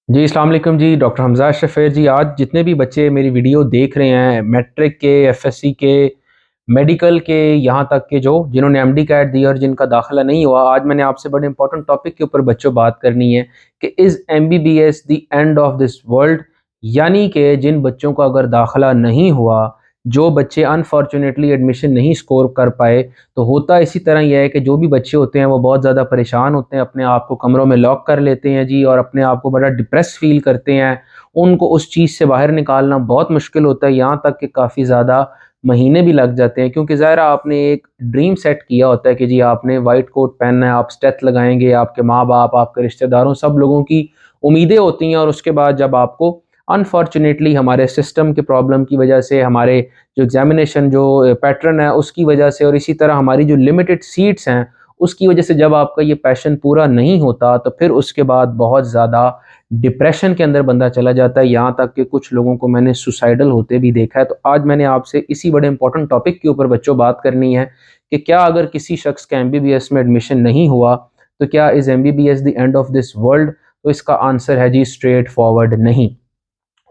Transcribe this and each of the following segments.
जी, अस्सलाम वालेकुम जी, डॉक्टर हमज़ा शफ़ीर जी। आज जितने भी बच्चे मेरी वीडियो देख रहे हैं, मैट्रिक के, एफएससी के, मेडिकल के, यहाँ तक के जो जिन्होंने एमडी कैट दिया और जिनका दाखिला नहीं हुआ, आज मैंने आपसे बड़े इंपॉर्टेंट टॉपिक के ऊपर बच्चों बात करनी है कि is MBBS the end of this world? यानी कि जिन बच्चों का अगर दाखिला नहीं हुआ, जो बच्चे अनफॉर्चुनेटली एडमिशन नहीं स्कोर कर पाए, तो होता इसी तरह यह है कि जो भी बच्चे होते हैं वो बहुत ज़्यादा परेशान होते हैं, अपने आप को कमरों में लॉक कर लेते हैं जी और अपने आप को बड़ा डिप्रेस फ़ील करते हैं। उनको उस चीज़ से बाहर निकालना बहुत मुश्किल होता है, यहाँ तक कि काफ़ी ज़्यादा महीने भी लग जाते हैं, क्योंकि ज़ाहिर है आपने एक ड्रीम सेट किया होता है कि जी आपने व्हाइट कोट पहनना है, आप स्टेथ लगाएँगे, आपके माँ-बाप, आपके रिश्तेदारों सब लोगों की उम्मीदें होती हैं और उसके बाद जब आपको अनफॉर्चुनेटली हमारे सिस्टम के प्रॉब्लम की वजह से, हमारे जो एग्ज़ामिनेशन जो पैटर्न है उसकी वजह से और इसी तरह हमारी जो लिमिटेड सीट्स हैं, उसकी वजह से जब आपका ये पैशन पूरा नहीं होता, तो फिर उसके बाद बहुत ज़्यादा डिप्रेशन के अंदर बंदा चला जाता है। यहाँ तक कि कुछ लोगों को मैंने सुसाइडल होते भी देखा है। तो आज मैंने आपसे इसी बड़े इंपॉर्टेंट टॉपिक के ऊपर बच्चों बात करनी है कि क्या अगर किसी शख्स का एमबीबीएस में एडमिशन नहीं हुआ, तो क्या is MBBS the end of this world? तो इसका आंसर है जी स्ट्रेट फॉरवर्ड नहीं।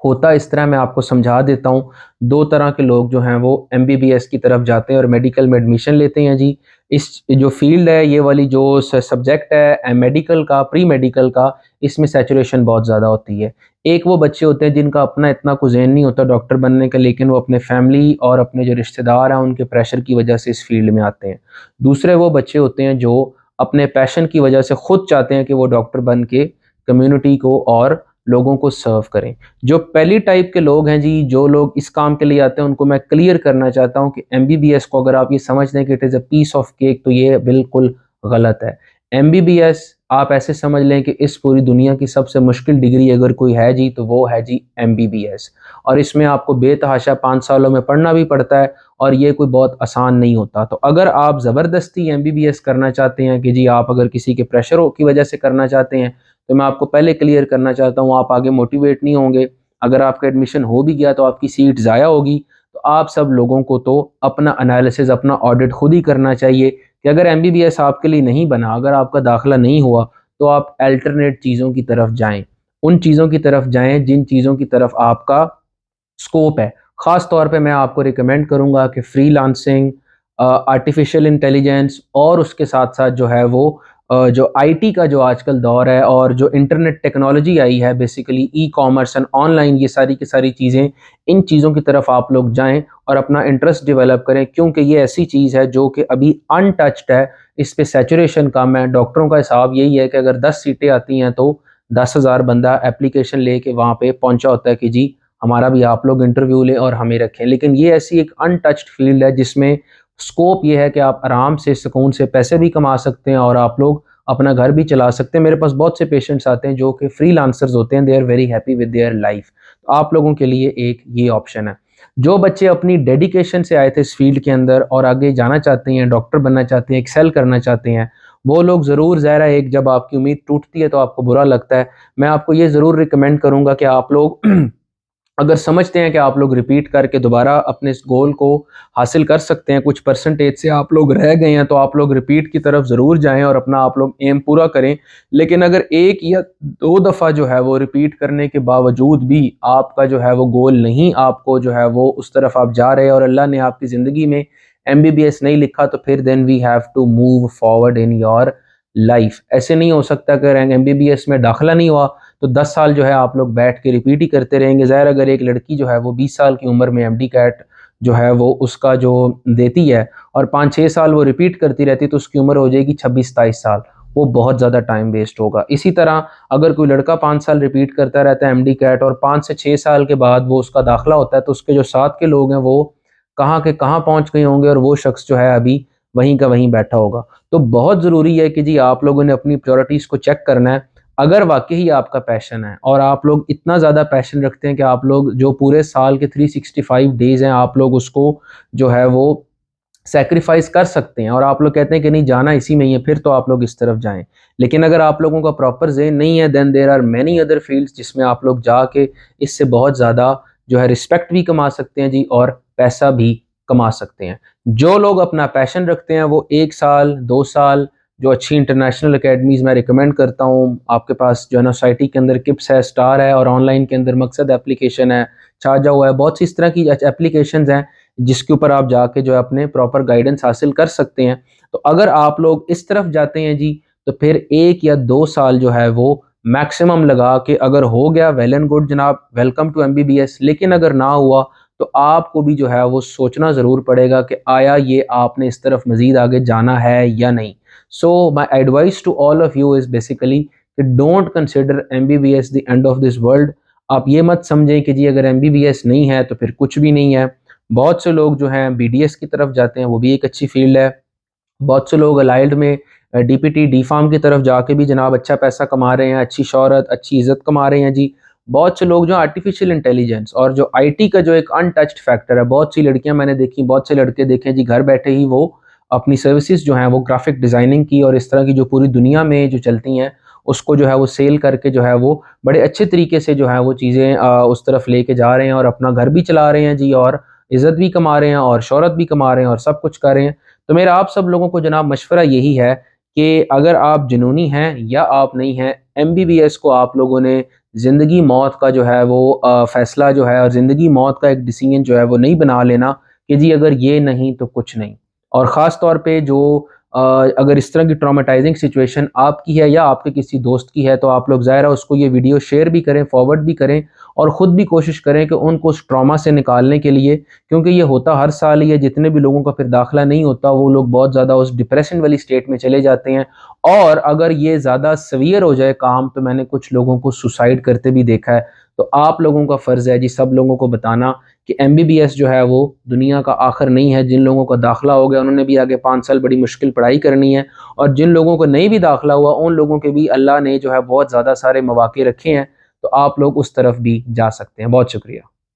होता इस तरह, मैं आपको समझा देता हूँ। 2 तरह के लोग जो हैं वो एमबीबीएस की तरफ जाते हैं और मेडिकल में एडमिशन लेते हैं जी। इस जो फ़ील्ड है, ये वाली जो सब्जेक्ट है मेडिकल का, प्री मेडिकल का, इसमें सैचुरेशन बहुत ज़्यादा होती है। एक वो बच्चे होते हैं जिनका अपना इतना कुछ ज़हन नहीं होता डॉक्टर बनने का, लेकिन वो अपने फैमिली और अपने जो रिश्तेदार हैं उनके प्रेशर की वजह से इस फ़ील्ड में आते हैं। दूसरे वो बच्चे होते हैं जो अपने पैशन की वजह से खुद चाहते हैं कि वो डॉक्टर बन के कम्युनिटी को और लोगों को सर्व करें। जो पहली टाइप के लोग हैं जी, जो लोग इस काम के लिए आते हैं, उनको मैं क्लियर करना चाहता हूँ कि एमबीबीएस को अगर आप ये समझते हैं कि it is a piece of cake, तो ये बिल्कुल गलत है। एमबीबीएस आप ऐसे समझ लें कि इस पूरी दुनिया की सबसे मुश्किल डिग्री अगर कोई है जी, तो वो है जी एमबीबीएस। और इसमें आपको बेतहाशा 5 सालों में पढ़ना भी पड़ता है और ये कोई बहुत आसान नहीं होता। तो अगर आप ज़बरदस्ती एमबीबीएस करना चाहते हैं कि जी आप अगर किसी के प्रेशरों की वजह से करना चाहते हैं, तो मैं आपको पहले क्लियर करना चाहता हूँ, आप आगे मोटिवेट नहीं होंगे। अगर आपका एडमिशन हो भी गया तो आपकी सीट ज़ाया होगी। तो आप सब लोगों को तो अपना एनालिसिस, अपना ऑडिट खुद ही करना चाहिए कि अगर एमबीबीएस आपके लिए नहीं बना, अगर आपका दाखिला नहीं हुआ, तो आप अल्टरनेट चीज़ों की तरफ जाएँ। उन चीज़ों की तरफ जाएँ जिन चीज़ों की तरफ आपका स्कोप है। ख़ास तौर पे मैं आपको रिकमेंड करूँगा कि फ्रीलांसिंग, आर्टिफ़िशियल इंटेलिजेंस और उसके साथ-साथ जो है वो जो आईटी का जो आजकल दौर है और जो इंटरनेट टेक्नोलॉजी आई है, बेसिकली ई-कॉमर्स एंड ऑनलाइन, ये सारी की सारी चीज़ें, इन चीज़ों की तरफ आप लोग जाएँ और अपना इंटरेस्ट डेवलप करें, क्योंकि ये ऐसी चीज़ है जो कि अभी अनटच्ड है। इस पे सैचुरेशन कम है। डॉक्टरों का हिसाब यही है कि अगर 10 सीटें आती हैं तो 10,000 बंदा एप्लीकेशन लेके वहाँ पे पहुँचा होता है कि जी हमारा भी आप लोग इंटरव्यू लें और हमें रखें। लेकिन ये ऐसी एक अनटच्ड फील्ड है जिसमें स्कोप ये है कि आप आराम से, सुकून से पैसे भी कमा सकते हैं और आप लोग अपना घर भी चला सकते हैं। मेरे पास बहुत से पेशेंट्स आते हैं जो कि फ्रीलांसर्स होते हैं, they are very happy with their life. तो आप लोगों के लिए एक ये ऑप्शन है। जो बच्चे अपनी डेडिकेशन से आए थे इस फील्ड के अंदर और आगे जाना चाहते हैं, डॉक्टर बनना चाहते हैं, एक्सेल करना चाहते हैं, वो लोग ज़रूर, ज़ाहिर है एक जब आपकी उम्मीद टूटती है तो आपको बुरा लगता है। मैं आपको ये ज़रूर रिकमेंड करूँगा कि आप लोग अगर समझते हैं कि आप लोग रिपीट करके दोबारा अपने इस गोल को हासिल कर सकते हैं, कुछ परसेंटेज से आप लोग रह गए हैं, तो आप लोग रिपीट की तरफ ज़रूर जाएँ और अपना आप लोग एम पूरा करें। लेकिन अगर 1 या 2 दफ़ा जो है वो रिपीट करने के बावजूद भी आपका जो है वो गोल नहीं, आपको जो है वो उस तरफ आप जा रहे हैं और अल्लाह ने आपकी ज़िंदगी में एमबीबीएस नहीं लिखा, तो फिर then we have to move forward in your life. ऐसे नहीं हो सकता कि अगर एमबीबीएस में दाखिला नहीं हुआ तो 10 साल जो है आप लोग बैठ के रिपीट ही करते रहेंगे। ज़ाहिर अगर एक लड़की जो है वो 20 साल की उम्र में एमडी कैट जो है वो उसका जो देती है और 5-6 साल वो रिपीट करती रहती है, तो उसकी उम्र हो जाएगी 26-27 साल। वो बहुत ज़्यादा टाइम वेस्ट होगा। इसी तरह अगर कोई लड़का 5 साल रिपीट करता रहता है एमडी कैट और 5 से 6 साल के बाद वो उसका दाखिला होता है, तो उसके जो साथ के लोग हैं वो कहाँ के कहाँ पहुँच गए होंगे और वो शख्स जो है अभी वहीं का वहीं बैठा होगा। तो बहुत ज़रूरी है कि जी आप लोगों ने अपनी प्रायोरिटीज़ को चेक करना है। अगर वाक़ई ही आपका पैशन है और आप लोग इतना ज़्यादा पैशन रखते हैं कि आप लोग जो पूरे साल के 365 डेज़ हैं, आप लोग उसको जो है वो सैक्रिफाइस कर सकते हैं और आप लोग कहते हैं कि नहीं जाना इसी में ही है, फिर तो आप लोग इस तरफ जाएँ। लेकिन अगर आप लोगों का प्रॉपर ज़हन नहीं है, then there are many other fields जिसमें आप लोग जाके इससे बहुत ज़्यादा जो है रिस्पेक्ट भी कमा सकते हैं जी और पैसा भी कमा सकते हैं। जो लोग अपना पैशन रखते हैं वो 1 साल, 2 साल जो अच्छी इंटरनेशनल एकेडमीज़ मैं रिकमेंड करता हूँ। आपके पास जो है ना सोसाइटी के अंदर किप्स है, स्टार है, और ऑनलाइन के अंदर मकसद एप्लीकेशन है, छाजा हुआ है, बहुत सी इस तरह की एप्लीकेशंस हैं जिसके ऊपर आप जाके जो है अपने प्रॉपर गाइडेंस हासिल कर सकते हैं। तो अगर आप लोग इस तरफ जाते हैं जी, तो फिर 1 या 2 साल जो है वो मैक्सिमम लगा के, अगर हो गया वेल एंड गुड जनाब, वेलकम टू एमबीबीएस। लेकिन अगर ना हुआ तो आपको भी जो है वो सोचना ज़रूर पड़ेगा कि आया ये आपने इस तरफ मज़ीद आगे जाना है या नहीं। So my advice to all of you is basically कि don't consider MBBS the end of this world. आप ये मत समझें कि जी अगर एमबीबीएस नहीं है तो फिर कुछ भी नहीं है। बहुत से लोग जो हैं बीडीएस की तरफ जाते हैं, वो भी एक अच्छी फील्ड है। बहुत से लोग अलाइड में डीपीटी डी फार्म की तरफ जाके भी जनाब अच्छा पैसा कमा रहे हैं, अच्छी शोहरत, अच्छी इज़्ज़त कमा रहे हैं जी। बहुत से लोग जो आर्टिफिशियल इंटेलिजेंस और जो आईटी का जो एक अनटच्ड फैक्टर है, बहुत सी लड़कियां मैंने देखी, बहुत से लड़के देखे जी, घर बैठे ही वो अपनी सर्विसेज जो हैं वो ग्राफिक डिज़ाइनिंग की और इस तरह की जो पूरी दुनिया में जो चलती हैं उसको जो है वो सेल करके जो है वो बड़े अच्छे तरीके से जो है वो चीज़ें उस तरफ लेके जा रहे हैं और अपना घर भी चला रहे हैं जी, और इज़्ज़त भी कमा रहे हैं और शोहरत भी कमा रहे हैं और सब कुछ कर रहे हैं। तो मेरा आप सब लोगों को जनाब मशवरा यही है कि अगर आप जुनूनी हैं या आप नहीं हैं, एमबीबीएस को आप लोगों ने ज़िंदगी मौत का जो है वो फ़ैसला जो है, और ज़िंदगी मौत का एक डिसीजन जो है वो नहीं बना लेना कि जी अगर ये नहीं तो कुछ नहीं। और ख़ास तौर पे जो अ, अगर इस तरह की ट्रॉमेटाइजिंग सिचुएशन आपकी है या आपके किसी दोस्त की है, तो आप लोग ज़ाहिर है उसको ये वीडियो शेयर भी करें, फॉरवर्ड भी करें, और ख़ुद भी कोशिश करें कि उनको उस ट्रॉमा से निकालने के लिए, क्योंकि ये होता हर साल ही है। जितने भी लोगों का फिर दाखिला नहीं होता वो लोग बहुत ज़्यादा उस डिप्रेशन वाली स्टेट में चले जाते हैं, और अगर ये ज़्यादा सीवियर हो जाए काम, तो मैंने कुछ लोगों को सुसाइड करते भी देखा है। तो आप लोगों का फ़र्ज़ है जी सब लोगों को बताना कि एमबीबीएस जो है वो दुनिया का आखिर नहीं है। जिन लोगों का दाखिला हो गया उन्होंने भी आगे 5 साल बड़ी मुश्किल पढ़ाई करनी है, और जिन लोगों को नहीं भी दाखिला हुआ उन लोगों के भी अल्लाह ने जो है बहुत ज़्यादा सारे मौक़े रखे हैं। तो आप लोग उस तरफ भी जा सकते हैं। बहुत शुक्रिया।